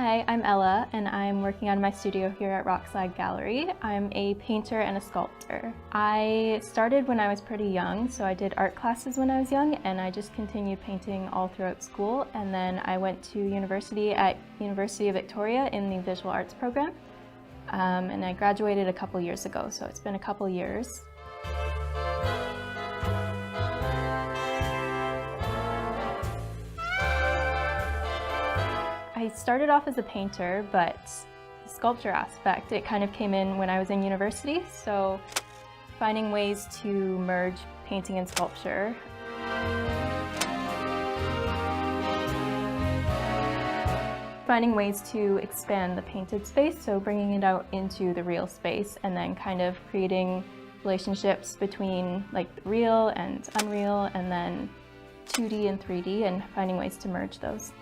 Hi, I'm Ella, and I'm working on my studio here at Rockslide Gallery. I'm a painter and a sculptor. I started when I was pretty young, so I did art classes when I was young, and I just continued painting all throughout school. And then I went to university at University of Victoria in the visual arts program, and I graduated a couple years ago, so it's been a couple years. I started off as a painter, but the sculpture aspect, it kind of came in when I was in university, so finding ways to merge painting and sculpture. Finding ways to expand the painted space, so bringing it out into the real space, and then kind of creating relationships between like real and unreal, and then 2D and 3D, and finding ways to merge those.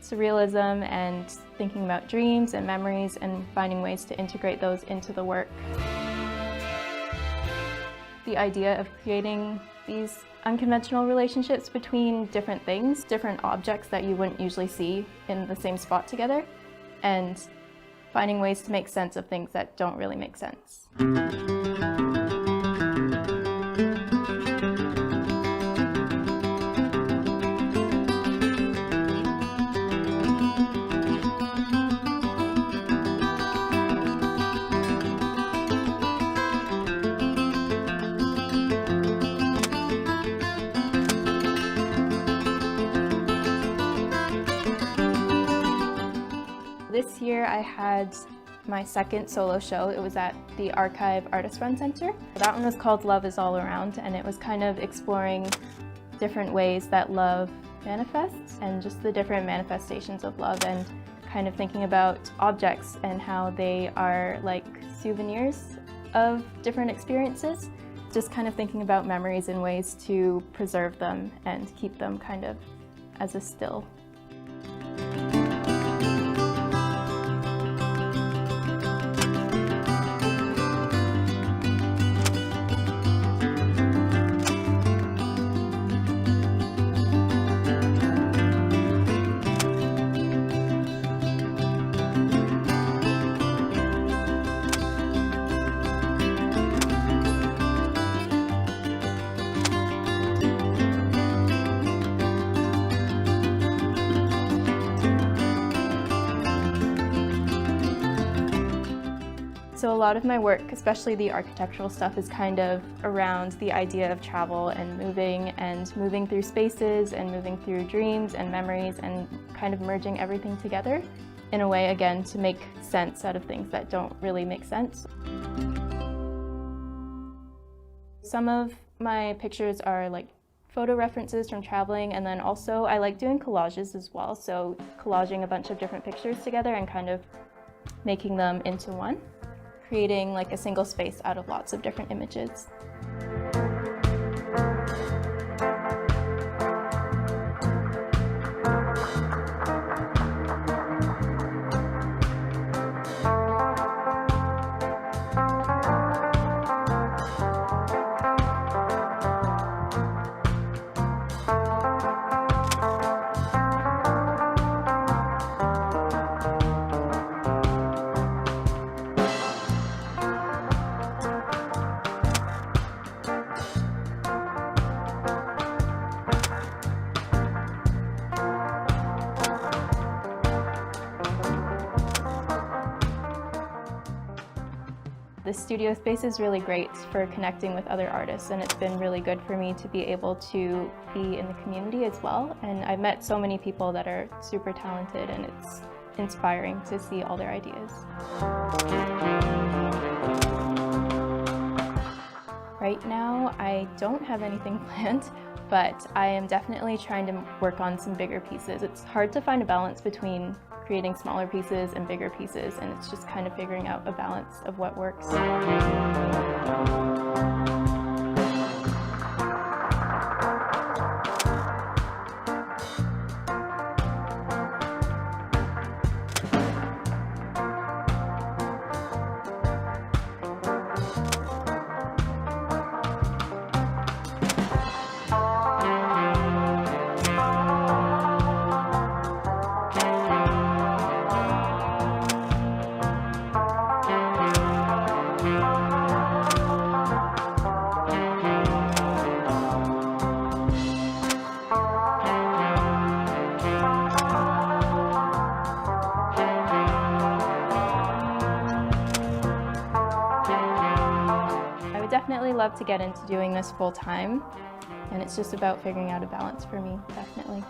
Surrealism and thinking about dreams and memories and finding ways to integrate those into the work. The idea of creating these unconventional relationships between different things, different objects that you wouldn't usually see in the same spot together, and finding ways to make sense of things that don't really make sense. This year I had my second solo show. It was at the Archive Artist Run Center. That one was called Love is All Around, and it was kind of exploring different ways that love manifests and just the different manifestations of love, and kind of thinking about objects and how they are like souvenirs of different experiences. Just kind of thinking about memories and ways to preserve them and keep them kind of as a still. So a lot of my work, especially the architectural stuff, is kind of around the idea of travel and moving through spaces and moving through dreams and memories and kind of merging everything together in a way, again, to make sense out of things that don't really make sense. Some of my pictures are like photo references from traveling, and then also I like doing collages as well, so collaging a bunch of different pictures together and kind of making them into one, creating like a single space out of lots of different images. The studio space is really great for connecting with other artists, and it's been really good for me to be able to be in the community as well. And I've met so many people that are super talented, and it's inspiring to see all their ideas. Right now, I don't have anything planned, but I am definitely trying to work on some bigger pieces. It's hard to find a balance between creating smaller pieces and bigger pieces, and it's just kind of figuring out a balance of what works. definitely love to get into doing this full time, and it's just about figuring out a balance for me, definitely.